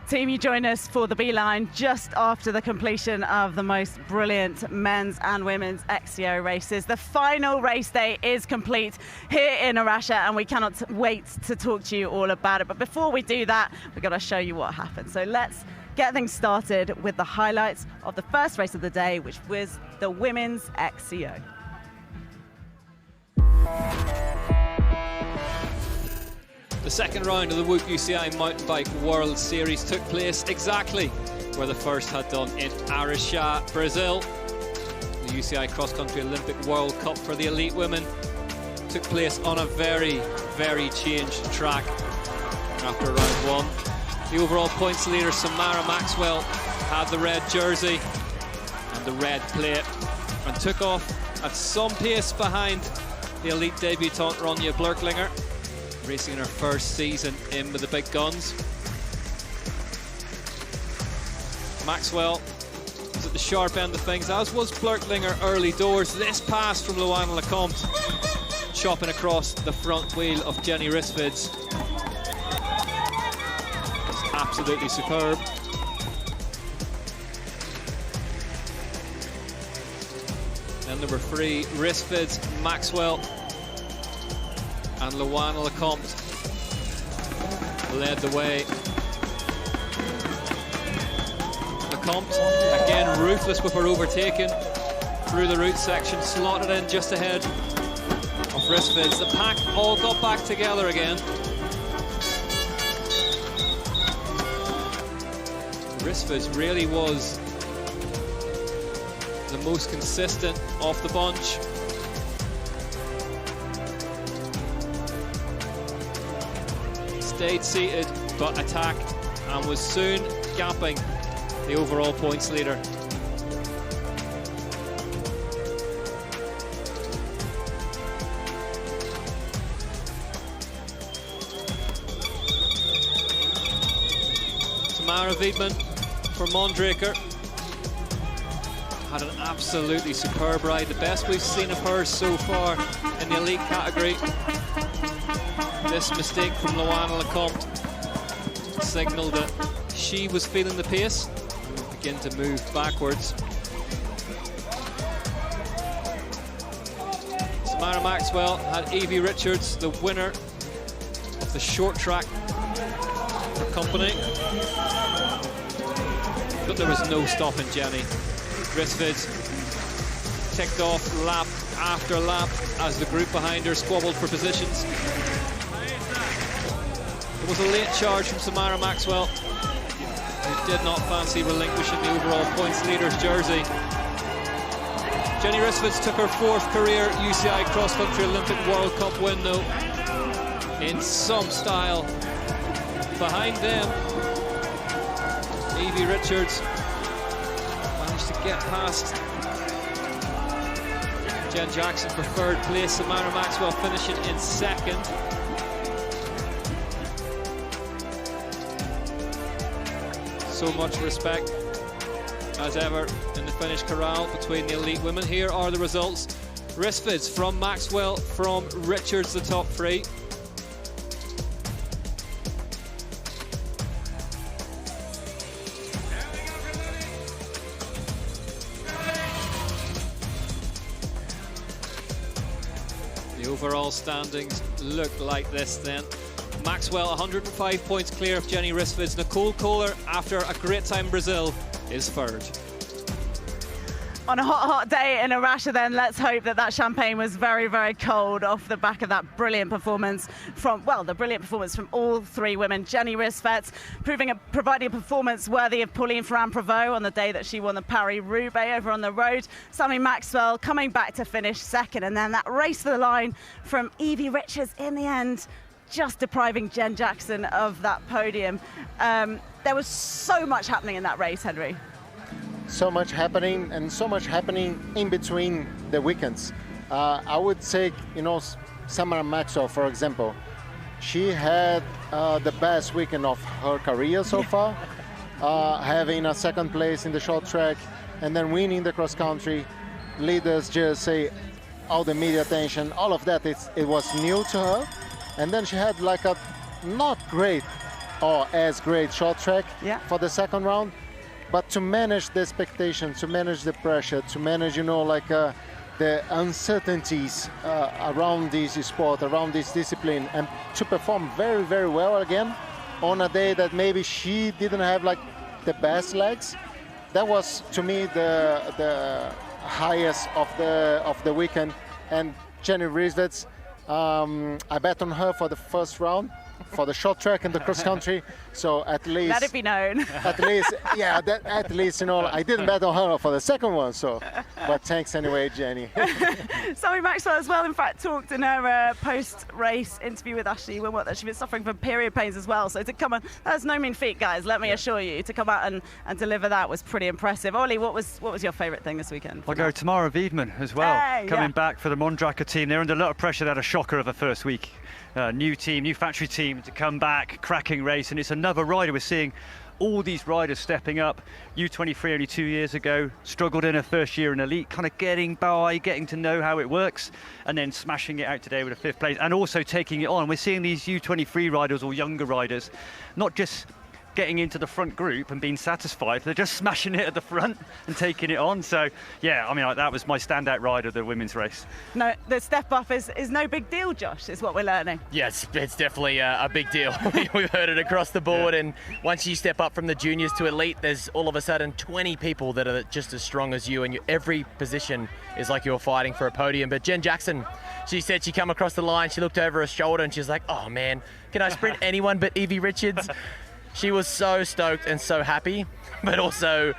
Team, you join us for the B-line just after the completion of the most brilliant men's and women's XCO races. The final race day is complete here in Araxa, and we cannot wait to talk to you all about it. But before we do that, we've got to show you what happened. So let's get things started with the highlights of the first race of the day, which was the women's XCO. The second round of the WOOC UCI Mountain Bike World Series took place exactly where the first had done in Araxa, Brazil. The UCI Cross Country Olympic World Cup for the elite women took place on a very, very changed track. After round one, the overall points leader Samara Maxwell had the red jersey and the red plate and took off at some pace behind the elite debutante Ronja Blerklinger, racing in her first season in with the big guns. Maxwell was at the sharp end of things, as was Blerklinger early doors. This pass from Luana Lecomte, chopping across the front wheel of Jenny Rissvid's. It's absolutely superb. Then number 3, Rissvid's Maxwell and Luana Lecomte led the way. Lecomte, again ruthless with her overtaking through the route section, slotted in just ahead of Rissvid's. The pack all got back together again. Rissvid's really was the most consistent of the bunch. Stayed seated but attacked and was soon gapping the overall points leader. Tamara Wiedmann for Mondraker had an absolutely superb ride, the best we've seen of her so far in the elite category. This mistake from Luana Lecomte signalled that she was feeling the pace and would begin to move backwards. Samara Maxwell had Evie Richards, the winner of the short track for company. But there was no stopping Jenny. Rissvid ticked off lap after lap as the group behind her squabbled for positions. It was a late charge from Samara Maxwell, who did not fancy relinquishing the overall points leader's jersey. Jenny Rissvid took her 4th career UCI Cross Country Olympic World Cup win, though, in some style. Behind them, Evie Richards managed to get past Jen Jackson for 3rd place. Samara Maxwell finishing in 2nd. So much respect, as ever, in the Finnish corral between the elite women. Here are the results. Rissvid's from Maxwell, from Richards, the top 3. The overall standings look like this then. Maxwell 105 points clear of Jenny Rissvid's. Nicole Kohler, after a great time in Brazil, is 3rd. On a hot day in Araxa then, let's hope that that champagne was very, very cold off the back of that brilliant performance from, well, the brilliant performance from all 3 women. Jenny Rissvid providing a performance worthy of Pauline Ferrand-Prévot on the day that she won the Paris-Roubaix over on the road. Sammy Maxwell coming back to finish 2nd, and then that race to the line from Evie Richards in the end, just depriving Jen Jackson of that podium. There was so much happening in that race, Henry. So much happening, and so much happening in between the weekends. I would take, Samara Maxwell, for example. She had the best weekend of her career so far, having a 2nd place in the short track and then winning the cross country. Leaders just say all the media attention, all of that, it was new to her. And then she had like a not great or as great short track Yeah. for the second round. But to manage the expectation, to manage the pressure, to manage, the uncertainties around this sport, around this discipline, and to perform very, very well again on a day that maybe she didn't have like the best legs. That was, to me, the highest of the weekend. And Jenny Risvets, I bet on her for the first round, for the short track and the cross country. So at least Let it be known. at least I didn't bet on her for the second one. So, but thanks anyway, Jenny. Zoe Maxwell as well, in fact, talked in her post-race interview with Ashley Wilmot that she'd been suffering from period pains as well. So to come on, that's no mean feat, guys. Let me assure you, to come out and deliver that was pretty impressive. Ollie, what was your favourite thing this weekend? I'll go Tamara Wiedmann as well, coming back for the Mondraker team. They're under a lot of pressure. They had a shocker of a first week. New team, new factory team to come back, cracking race, and it's another rider. We're seeing all these riders stepping up. U23 only 2 years ago, struggled in her first year in elite, kind of getting by, getting to know how it works, and then smashing it out today with a 5th place, and also taking it on. We're seeing these U23 riders or younger riders, not just getting into the front group and being satisfied, they're just smashing it at the front and taking it on. So yeah, I mean, that was my standout rider of the women's race. No, the step up is no big deal, Josh, is what we're learning. Yes, it's definitely a big deal. We've heard it across the board, and once you step up from the juniors to elite, there's all of a sudden 20 people that are just as strong as you, and every position is like you're fighting for a podium. But Jen Jackson, she said she come across the line, she looked over her shoulder and she's like, oh man, can I sprint anyone but Evie Richards? She was so stoked and so happy, but also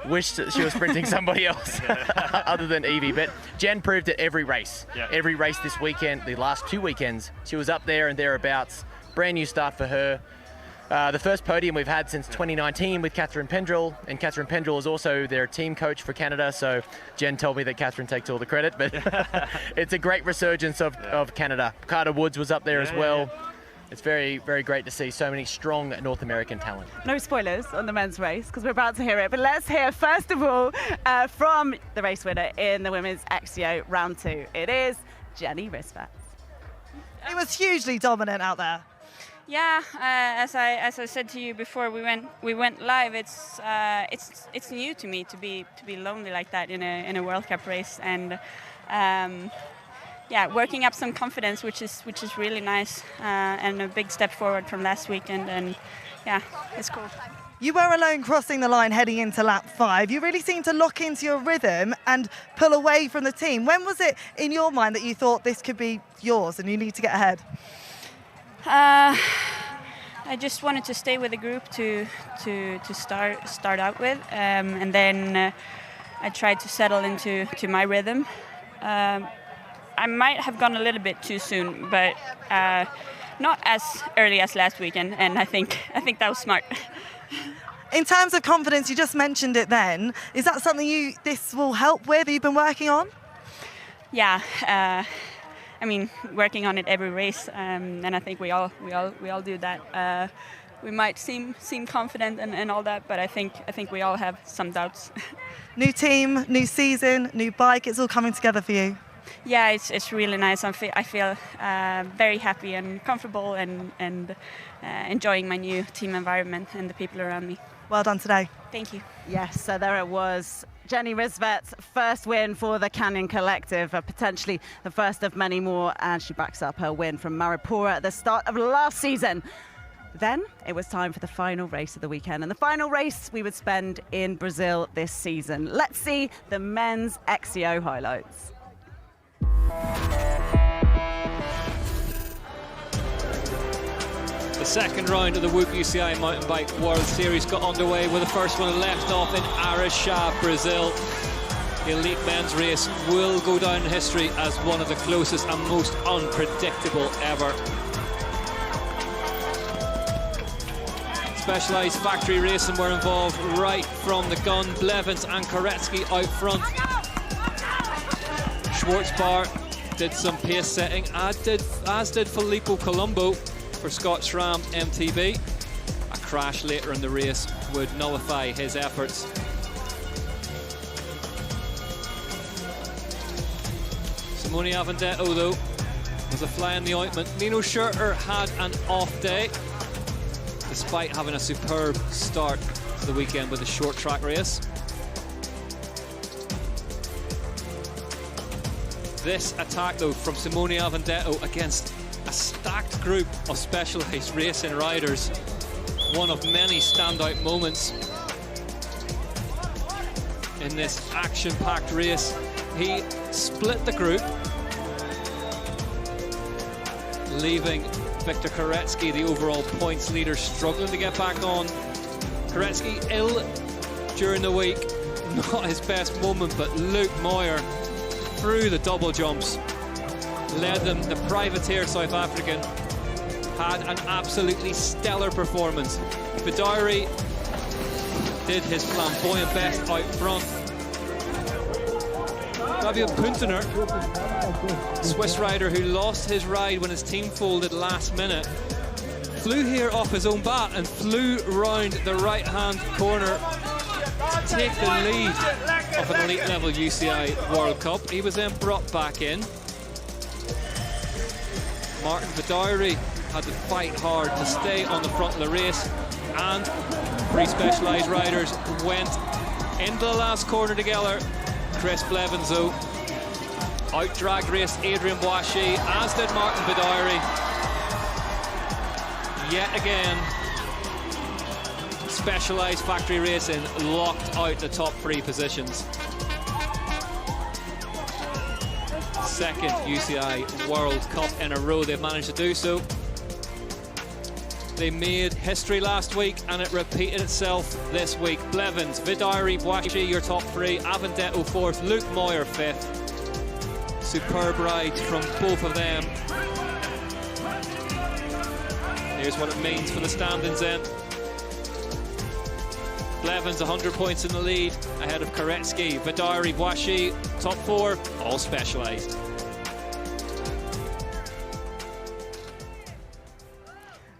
wished that she was sprinting somebody else other than Evie. But Jen proved it every race. Every race this weekend, the last 2 weekends, she was up there and thereabouts. Brand new start for her. The first podium we've had since 2019 with Catherine Pendrell, and Catherine Pendrell is also their team coach for Canada, so Jen told me that Catherine takes all the credit, but it's a great resurgence of Canada. Carter Woods was up there as well. It's very, very great to see so many strong North American talent. No spoilers on the men's race because we're about to hear it, but let's hear first of all from the race winner in the women's XCO round 2. It is Jenny Risvets. It was hugely dominant out there. Yeah, as I said to you before we went live, it's new to me to be lonely like that in a World Cup race, and working up some confidence, which is really nice, and a big step forward from last weekend, and yeah, it's cool. You were alone crossing the line heading into lap 5. You really seemed to lock into your rhythm and pull away from the team. When was it in your mind that you thought this could be yours and you need to get ahead? I just wanted to stay with the group to start out with, and then I tried to settle into my rhythm. I might have gone a little bit too soon, but not as early as last weekend, and I think that was smart. In terms of confidence, you just mentioned it then. Is that something this will help with, that you've been working on? Yeah, I mean, working on it every race, and I think we all do that. We might seem confident and all that, but I think we all have some doubts. New team, new season, new bike, it's all coming together for you. Yeah, it's really nice. I feel very happy and comfortable and enjoying my new team environment and the people around me. Well done today. Thank you. Yes, so there it was. Jenny Risvet's first win for the Canyon Collective, potentially the first of many more, and she backs up her win from Maripura at the start of last season. Then it was time for the final race of the weekend, and the final race we would spend in Brazil this season. Let's see the men's XCO highlights. The second round of the WOOC UCI Mountain Bike World Series got underway with the first one left off in Araxa, Brazil. The elite men's race will go down in history as one of the closest and most unpredictable ever. Specialised factory racing were involved right from the gun. Blevins and Koretsky out front. Schwarzbart did some pace setting, as did Filippo Colombo for Scott SRAM MTB. A crash later in the race would nullify his efforts. Simone Avendetto, though, was a fly in the ointment. Nino Schurter had an off day. The despite having a superb start to the weekend with a short track race. This attack though from Simone Avendetto against a stacked group of Specialized racing riders, one of many standout moments in this action-packed race. He split the group, leaving Viktor Koretsky, the overall points leader, struggling to get back on. Koretsky ill during the week, not his best moment, but Luke Moir through the double jumps led them. The privateer South African had an absolutely stellar performance. Vidari did his flamboyant best out front. Fabio Puntener, Swiss rider who lost his ride when his team folded last minute, flew here off his own bat and flew round the right-hand corner to take the lead of an elite level UCI World Cup. He was then brought back in. Martin Vidari had to fight hard to stay on the front of the race, and three Specialized riders went into the last corner together. Chris Blevins though out-dragged raced Adrian Boishy, as did Martin Vidari. Yet again, Specialized factory racing locked out the top three positions. Second UCI World Cup in a row they've managed to do so. They made history last week and it repeated itself this week. Blevins, Vidari, Boishy, your top three. Avendetto fourth, Luke Moir fifth. Superb rides from both of them. Here's what it means for the standings then. Blevins 100 points in the lead, ahead of Koretsky. Vidari, Boishy, top four, all Specialized.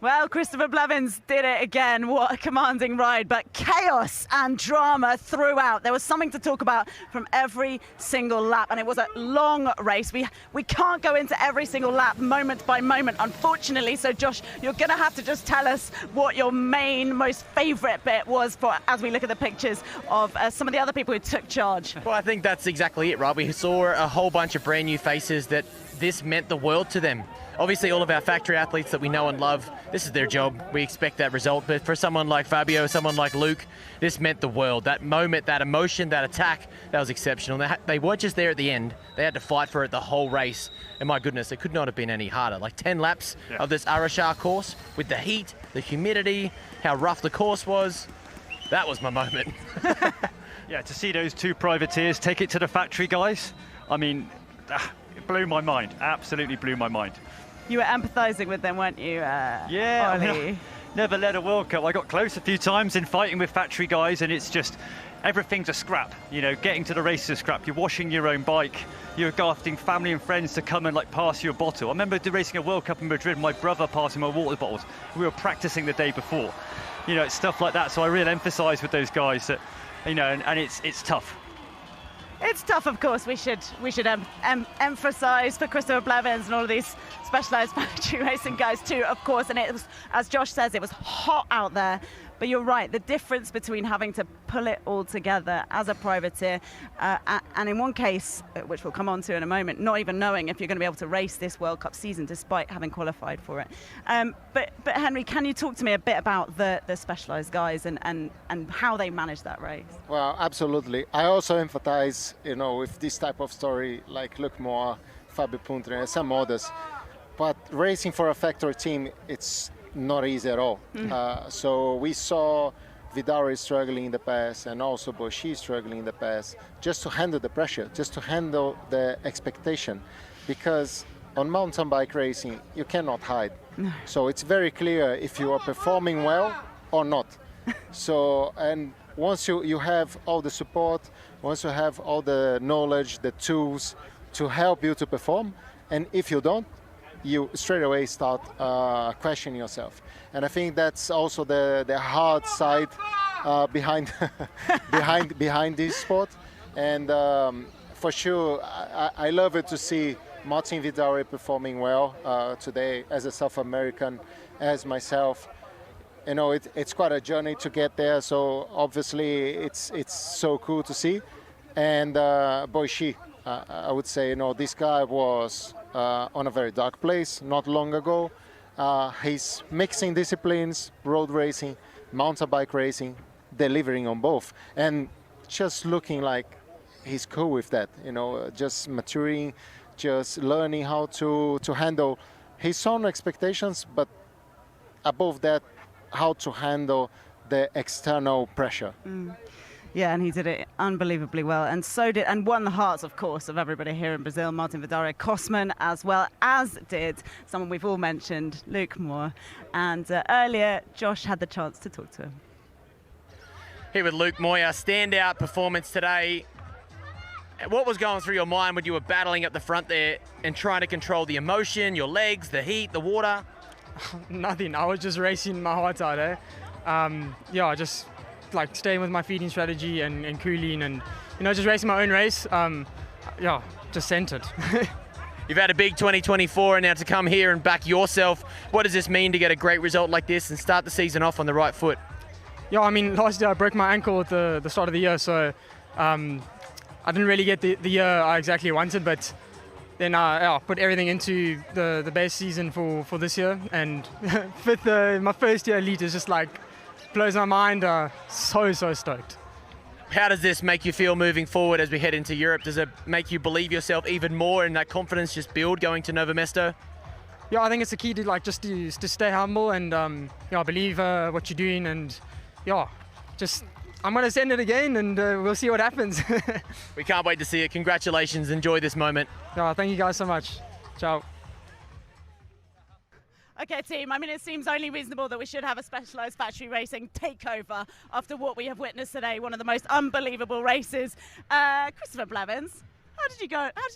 Well, Christopher Blevins did it again. What a commanding ride, but chaos and drama throughout. There was something to talk about from every single lap, and it was a long race. We can't go into every single lap moment by moment, unfortunately. So, Josh, you're going to have to just tell us what your main, most favourite bit was for as we look at the pictures of some of the other people who took charge. Well, I think that's exactly it, right? We saw a whole bunch of brand new faces that this meant the world to them. Obviously, all of our factory athletes that we know and love, this is their job. We expect that result. But for someone like Fabio, someone like Luke, this meant the world. That moment, that emotion, that attack, that was exceptional. They weren't just there at the end. They had to fight for it the whole race. And my goodness, it could not have been any harder. Like 10 laps of this Araxa course with the heat, the humidity, how rough the course was. That was my moment. Yeah, to see those two privateers take it to the factory guys, I mean, it blew my mind. Absolutely blew my mind. You were empathising with them, weren't you, yeah, Ollie? I mean, never led a World Cup. I got close a few times in fighting with factory guys, and it's just, everything's a scrap. You know, getting to the race is a scrap. You're washing your own bike. You're asking family and friends to come and pass you a bottle. I remember racing a World Cup in Madrid, my brother passing my water bottles. We were practicing the day before. You know, it's stuff like that. So I really emphasise with those guys that, you know, and it's tough. It's tough, of course. We should emphasise for Christopher Blevins and all of these Specialized factory racing guys too, of course. And it was, as Josh says, it was hot out there. But you're right, the difference between having to pull it all together as a privateer, and in one case, which we'll come on to in a moment, not even knowing if you're going to be able to race this World Cup season despite having qualified for it. But Henry, can you talk to me a bit about the Specialized guys and how they managed that race? Well, absolutely. I also empathize, you know, with this type of story, like Luke Moir, Fabio Puntener, and some others. But racing for a factory team, it's not easy at all. So we saw Vidari struggling in the past and also Boishy struggling in the past just to handle the pressure, just to handle the expectation. Because on mountain bike racing, you cannot hide. So it's very clear if you are performing well or not. So, and once you have all the support, once you have all the knowledge, the tools to help you to perform, and if you don't, you straight away start questioning yourself. And I think that's also the hard side behind behind this sport. And for sure, I love it to see Martin Vidari performing well today as a South American, as myself. you know, it's quite a journey to get there. So obviously it's so cool to see. And boy, I would say, you know, this guy was on a very dark place not long ago. He's mixing disciplines, road racing, mountain bike racing, delivering on both, and just looking like he's cool with that, you know, just maturing, just learning how to handle his own expectations, but above that, how to handle the external pressure. Yeah, and he did it unbelievably well, and won the hearts, of course, of everybody here in Brazil. Martin Vidaria Kosman, as well as did someone we've all mentioned, Luke Moir. And earlier, Josh had the chance to talk to him. Here with Luke Moir, standout performance today. What was going through your mind when you were battling up the front there and trying to control the emotion, your legs, the heat, the water? Nothing. I was just racing my heart out, Yeah, just like staying with my feeding strategy and cooling and, you know, just racing my own race. Yeah, just centered. You've had a big 2024 and now to come here and back yourself. What does this mean to get a great result like this and start the season off on the right foot? Yeah, I mean, last year I broke my ankle at the start of the year, so I didn't really get the year I exactly wanted, but then I put everything into the base season for this year, and my first year elite is just like blows my mind. So stoked. How does this make you feel moving forward as we head into Europe? Does it make you believe yourself even more and that confidence just build going to Novo Mesto? Yeah, I think it's the key to like just to stay humble and believe what you're doing, and just I'm going to send it again and we'll see what happens. We can't wait to see it. Congratulations. Enjoy this moment. Yeah, thank you guys so much. Ciao. Okay, team, I mean, it seems only reasonable that we should have a Specialized Factory Racing takeover after what we have witnessed today, one of the most unbelievable races. Christopher Blevins, how did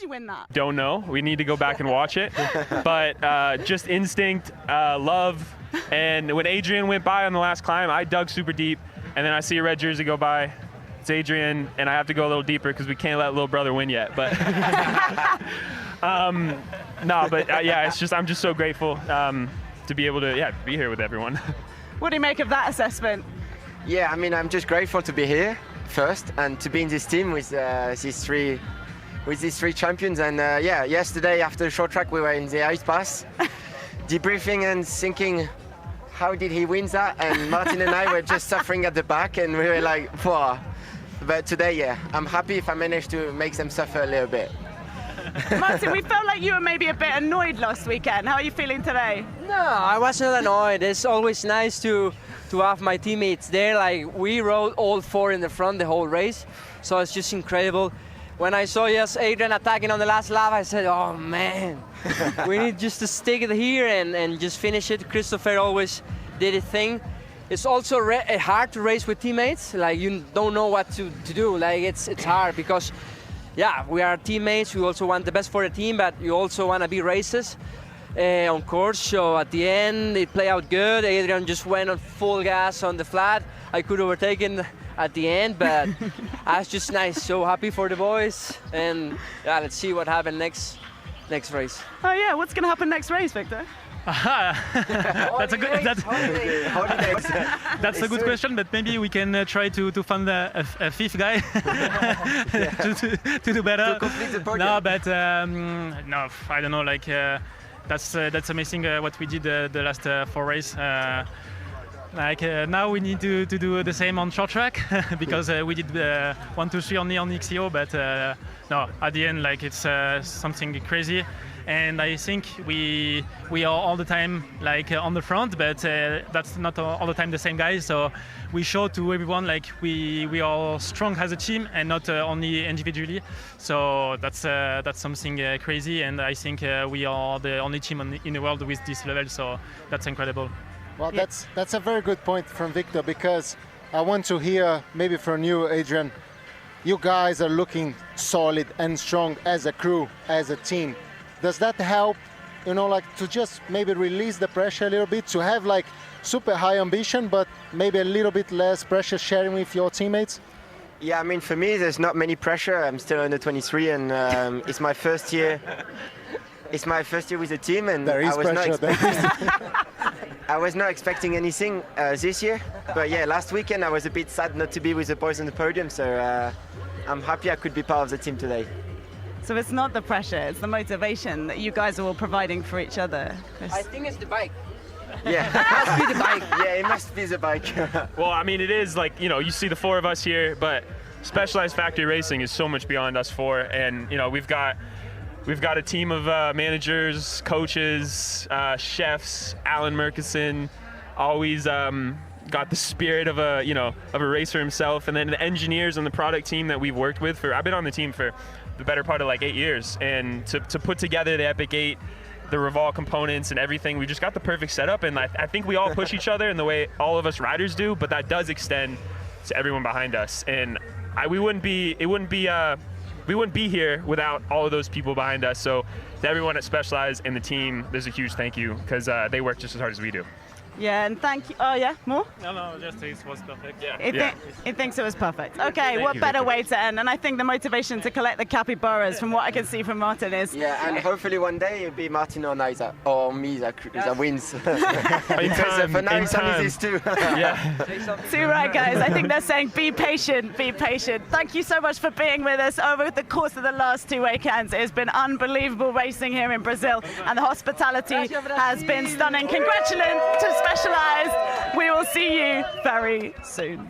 you win that? Don't know. We need to go back and watch it. But just instinct, love, and when Adrian went by on the last climb, I dug super deep, and then I see a red jersey go by. It's Adrian, and I have to go a little deeper because we can't let little brother win yet. But it's just I'm just so grateful to be able to be here with everyone. What do you make of that assessment? Yeah, I mean, I'm just grateful to be here first and to be in this team with these three champions. And yesterday after the short track, we were in the ice pass, debriefing and thinking, how did he win that? And Martin and I were just suffering at the back, and we were like, wow. But today, I'm happy if I managed to make them suffer a little bit. Martin, we felt like you were maybe a bit annoyed last weekend. How are you feeling today? No, I wasn't annoyed. It's always nice to have my teammates there. Like, we rode all four in the front the whole race, so it's just incredible. When I saw Adrian attacking on the last lap, I said, oh man, we need just to stick it here and just finish it. Christopher always did his thing. It's also hard to race with teammates. Like, you don't know what to do. Like, it's hard because, we are teammates. We also want the best for the team, but you also want to be races on course. So at the end, it played out good. Adrian just went on full gas on the flat. I could have overtaken at the end, but that's just nice. So happy for the boys, and let's see what happens next race. Oh yeah, what's going to happen next race, Victor? That's a good question, but maybe we can try to find a fifth guy to do better. To complete the podium. No, but no, I don't know. Like that's amazing what we did the last 4 races. Now we need to do the same on short track because we did 1, 2, 3 only on XCO, but no, at the end, like, it's something crazy. And I think we are all the time like on the front, but that's not all the time the same guys. So we show to everyone like we are strong as a team and not only individually. So that's something crazy, and I think we are the only team in the world with this level. So that's incredible. Well, that's a very good point from Victor, because I want to hear maybe from you, Adrian. You guys are looking solid and strong as a crew, as a team. Does that help, like to just maybe release the pressure a little bit, to have like super high ambition, but maybe a little bit less pressure sharing with your teammates? Yeah, I mean, for me, there's not many pressure. I'm still under 23, and it's my first year. It's my first year with the team, and there is I was pressure. I was not expecting anything this year, but yeah, last weekend I was a bit sad not to be with the boys on the podium, so I'm happy I could be part of the team today. So it's not the pressure, it's the motivation that you guys are all providing for each other. I think it's the bike. Yeah, It must be the bike. yeah, it must be the bike. Well, I mean, it is like, you know, you see the four of us here, but Specialized Factory Racing is so much beyond us four, and you know, we've got a team of managers, coaches, chefs. Alan Murkison always got the spirit of a racer himself, and then the engineers and the product team that we've worked with I've been on the team for the better part of like 8 years, and to put together the Epic 8, the Revolve components and everything, we just got the perfect setup, and I think we all push each other in the way all of us riders do, but that does extend to everyone behind us, and we wouldn't be here without all of those people behind us. So to everyone at Specialized and the team, there's a huge thank you, because they work just as hard as we do. Yeah, and thank you. Oh, yeah, more? No, just it was perfect. He thinks it was perfect. Okay, what better way to end? And I think the motivation to collect the capybaras, from what I can see from Martin, is... Yeah, and hopefully one day it'll be Martin or me that wins. Because for now it's only these two. Yeah. Too right, guys. I think they're saying be patient, be patient. Thank you so much for being with us over the course of the last 2 weekends. It has been unbelievable racing here in Brazil, and the hospitality has been stunning. Congratulations to Specialized. We will see you very soon.